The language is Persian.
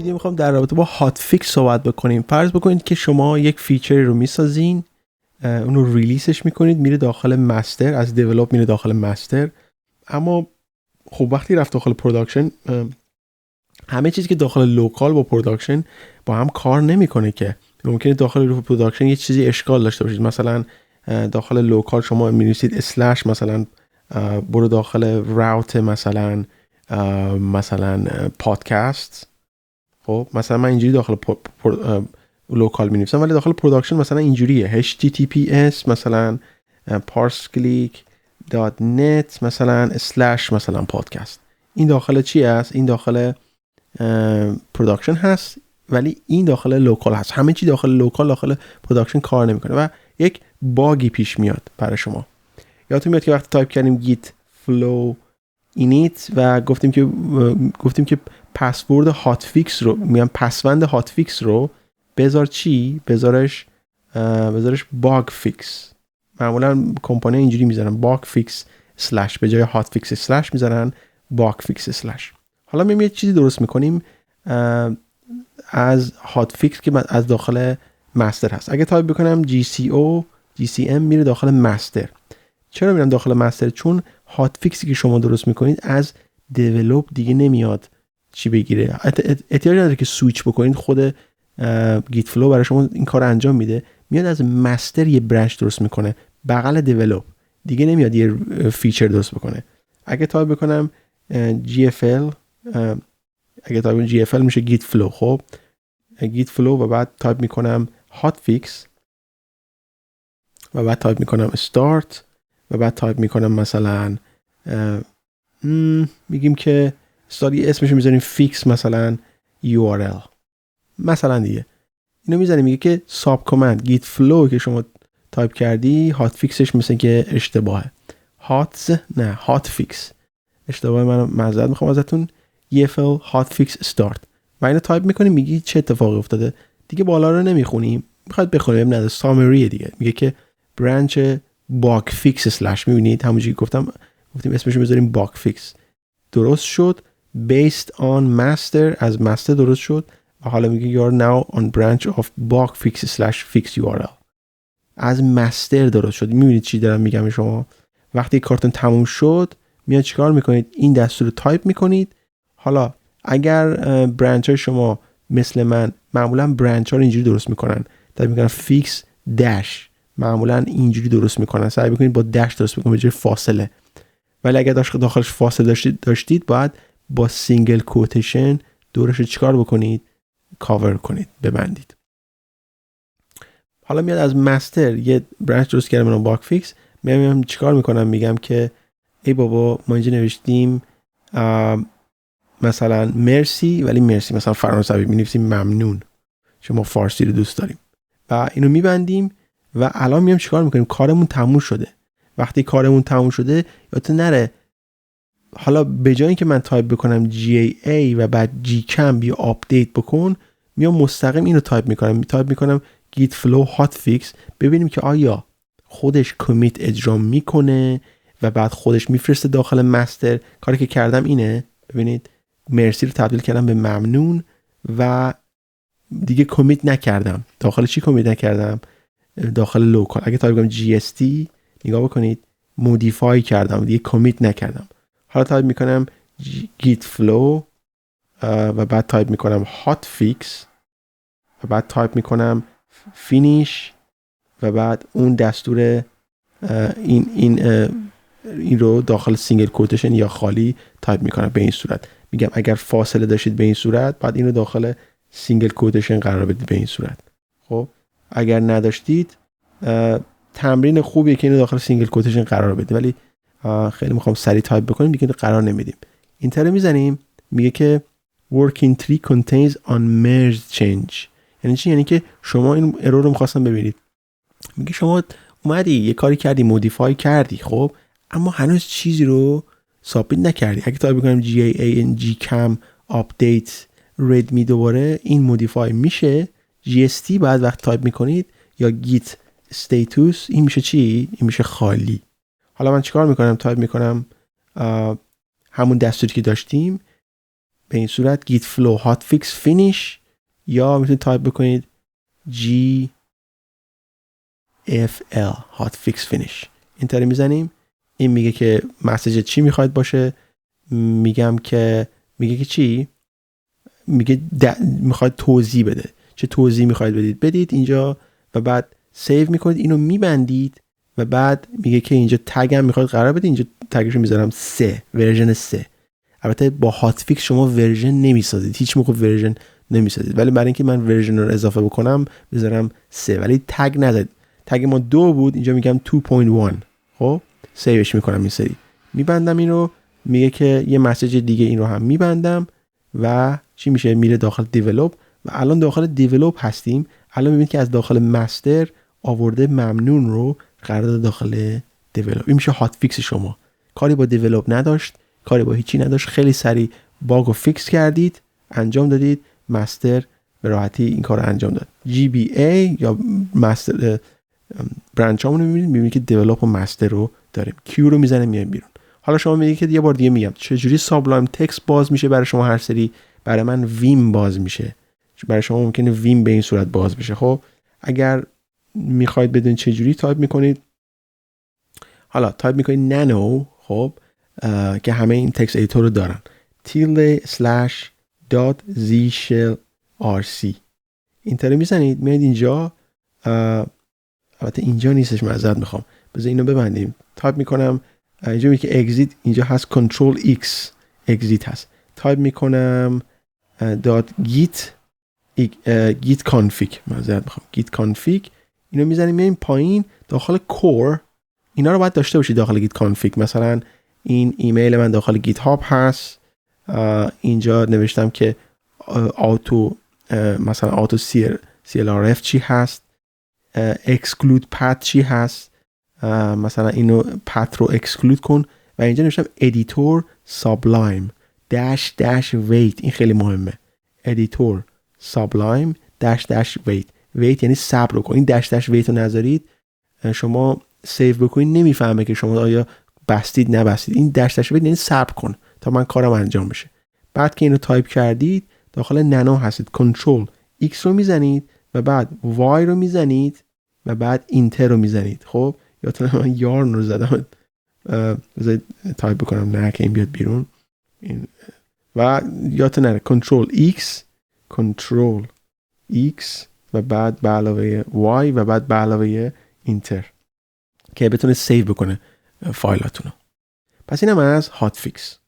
ویدیو میخوام در رابطه با هات فیکس صحبت بکنیم. فرض بکنید که شما یک فیچری رو میسازین، اون رو ریلیسش میکنید، میره داخل مستر، از دیولپ میره داخل مستر، اما خب وقتی رفت داخل پروداکشن، همه چیزی که داخل لوکال با پروداکشن با هم کار نمیکنه که ممکنه داخل پروداکشن یه چیزی اشکال داشته باشید. مثلا داخل لوکال شما می‌نویسید اسلش، مثلا برو داخل راوت مثلا پادکست. خب مثلا من اینجوری داخل لوکال می‌نویسم، ولی داخل پروداکشن مثلا اینجوریه https مثلا پارس کلیک .net مثلا اسلش مثلا پادکست. این داخل چی هست؟ این داخل پروداکشن هست، ولی این داخل لوکال هست. همه چی داخل لوکال داخل پروداکشن کار نمیکنه و یک باگی پیش میاد برای شما. یادتون میاد که وقتی تایپ کردیم git flow init و گفتیم که پسورد هات فیکس رو، میگم پسوند هات فیکس رو بذار چی؟ بذارش باگ فیکس. معمولا کمپانی اینجوری میذارن باگ فیکس اسلش، به جای هات فیکس اسلش میذارن باگ فیکس اسلش. حالا میام یه چیزی درست میکنیم از هات فیکس که از داخل مستر هست. اگه تایپ بکنم GCM میره داخل مستر. چرا میرم داخل مستر؟ چون هات فیکسی که شما درست میکنید از دیولپ دیگه نمیاد چی بگیره. احتیاج نداره که سویچ بکنید، خود گیت فلو برای شما این کار انجام میده. میاد از مستر یه برانچ درست میکنه بغل دیولپ، دیگه نمیاد یه فیچر درست بکنه. اگه تایپ بکنم GFL، اگه تایپ GFL میشه گیت فلو. خب گیت فلو و بعد تایپ میکنم هات فیکس و بعد تایپ میکنم استارت و بعد تایپ میکنم مثلا میگیم که استاری اسمش میذاریم فیکس مثلا URL مثلا دیگه. اینو میذاریم، میگه که ساب کامند گیت فلو که شما تایپ کردی هات فیکسش مثل که اشتباهه. هات فیکس اشتباه، من معذرت میخوام ازتون. EFL hot fix start و اینو تایپ میکنیم، میگی چه اتفاقی افتاده. دیگه بالا رو نمیخونیم، میخواد بخونیم، نه سامری دیگه. میگه که برانچ باگ فیکس اسلش، میبینید همونجوری گفتیم اسمش رو بذاریم باگ فیکس، درست شد based on master، از master درست شد و حالا میگه you are now on branch of bug fix / fix URL، از مستر درست شد. میبینید چی دارم میگم شما؟ وقتی کارتون تموم شد میاد چیکار میکنید؟ این دستور رو تایپ میکنید. حالا اگر برانچ های شما مثل من معمولا برانچ ها رو اینجوری درست میکنن، تایپ میکنن فیکس داش، معمولا اینجوری درست میکنن، سعی بکنید با داش درست بکنید به جای فاصله. ولی اگر داخلش فاصله داشتید باید با سینگل کوتیشن دورش رو چیکار بکنید؟ کاور کنید، ببندید. حالا میاد از مستر یه برانچ درست کردم من باگ فیکس، میام چیکار میکنم؟ میگم که ای بابا ما اینجا نوشتیم مثلا مرسی، ولی مرسی مثلا فرانسوی می‌نویسیم ممنون، شما فارسی رو دوست داریم و اینو میبندیم و الان میام چیکار میکنیم؟ کارمون تموم شده. وقتی کارمون تموم شده یادتون نره، حالا به جای اینکه من تایپ بکنم GA و بعد Gcam بیا آپدیت بکن، میام مستقیم اینو تایپ میکنم git flow hot fix، ببینیم که آیا خودش کمیت اجرا میکنه و بعد خودش میفرسته داخل مستر. کاری که کردم اینه، ببینید مرسی رو تبدیل کردم به ممنون و دیگه کمیت نکردم. داخل چی کمیت نکردم؟ داخل لوکال. اگه تایپ کنم GST نگاه بکنید مودیفای کردم، دیگه کمیت نکردم. حالا تایپ میکنم git flow و بعد تایپ میکنم hot fix و بعد تایپ میکنم finish و بعد اون دستور این رو داخل سینگل کوتیشن یا خالی تایپ میکنم. به این صورت میگم اگر فاصله داشتید به این صورت، بعد این رو داخل سینگل کوتیشن قرار بدید به این صورت. خب اگر نداشتید تمرین خوبیه که این رو داخل سینگل کوتیشن قرار بدید، ولی خیلی میخوام سریع تایپ بکنیم دیگه قرار نمیدیم. اینتر میزنیم، میگه که working tree contains unmerged change. یعنی چی؟ یعنی که شما این ارور رو میخواستم ببینید. میگه شما اومدی یه کاری کردی، مودیفای کردی، خب اما هنوز چیزی رو سابمیت نکردی. اگه تایپ بکنم Gcam update readme دوباره این مودیفای میشه. GST بعد وقت تایپ میکنید یا git status این میشه چی؟ این میشه خالی. حالا من چیکار میکنم؟ تایپ میکنم همون دستوری که داشتیم، به این صورت git flow hotfix finish، یا میتونید تایپ بکنید gfl hotfix finish. اینطوری میزنیم. این میگه که مسیج چی میخواید باشه. میگه که چی؟ میگه میخواید توضیح بده. چه توضیح میخواید بدید اینجا و بعد سیو میکنید، اینو میبندید و بعد میگه که اینجا تگ هم میخواید قرار بدید. اینجا تگش رو میذارم 3 ورژن 3. البته با هات فیکس شما ورژن نمیسازید، هیچ موقع ورژن نمیسازید، ولی برای اینکه من ورژن رو اضافه بکنم بذارم 3 ولی تگ نزد. تگ ما 2 بود، اینجا میگم 2.1. خب سیوش میکنم، این سری میبندم این رو. میگه که یه مسیج دیگه این رو هم میبندم و چی میشه؟ میره داخل دیولپ و الان داخل دیولپ هستیم. الان میبینید که از داخل مستر آورده ممنون رو قرار داده داخل دیولپ. این میشه هات فیکس شما. کاری با دیولپ نداشت، کاری با هیچی نداشت، خیلی سریع باگ رو فیکس کردید، انجام دادید، مستر به راحتی این کار رو انجام داد. GBA یا مستر برانچ هامون رو میبینید که دیولپ و مستر رو داریم. کیو رو میزنیم میایم بیرون. حالا شما میگید که یه بار دیگه میگم چجوری سابلایم تکست باز میشه برای شما هر سری. برای من ویم باز میشه، برای شما ممکنه ویم به این صورت باز بشه. خب اگر میخواید بدون چجوری تایپ میکنید، حالا تایپ میکنید نانو، خب که همه این تکست ایدیتور رو دارن، /.z_rc اینطوری میزنید، میاد اینجا. البته اینجا نیستش، معذرت میخوام، بذار اینو ببندیم. تایپ میکنم اینجا میگه که اگزیت، اینجا هست کنترل X اگزیت هست. تایپ میکنم .git config، معذرت میخوام، git config. اینو میزنیم میایم پایین داخل کور. اینا رو باید داشته باشید داخل git config. مثلا این ایمیل من داخل گیت هاب هست. اینجا نوشتم که آتو مثلا آتو CLRF چی هست، exclude path چی هست، مثلا اینو path رو exclude کن. و اینجا نوشتم editor sublime -wait. این خیلی مهمه. editor sublime -wait. wait یعنی صبر کن. این -wait رو نذارید، شما سیو بکنید نمیفهمه که شما آیا بستید نبستید. این -wait یعنی صبر کن تا من کارم انجام بشه. بعد که اینو تایپ کردید داخل نانو هستید، کنترل X رو میزنید و بعد Y رو میزنید و بعد اینتر رو میزنید. خب یادتونه من یارن رو زدم، بذارید تایپ بکنم نه که این بیاد بیرون. این و یادتون نره کنترل X و بعد به علاوه Y و بعد به علاوه اینتر که بتونه سیو بکنه فایلاتونو. پس اینم از هات فیکس.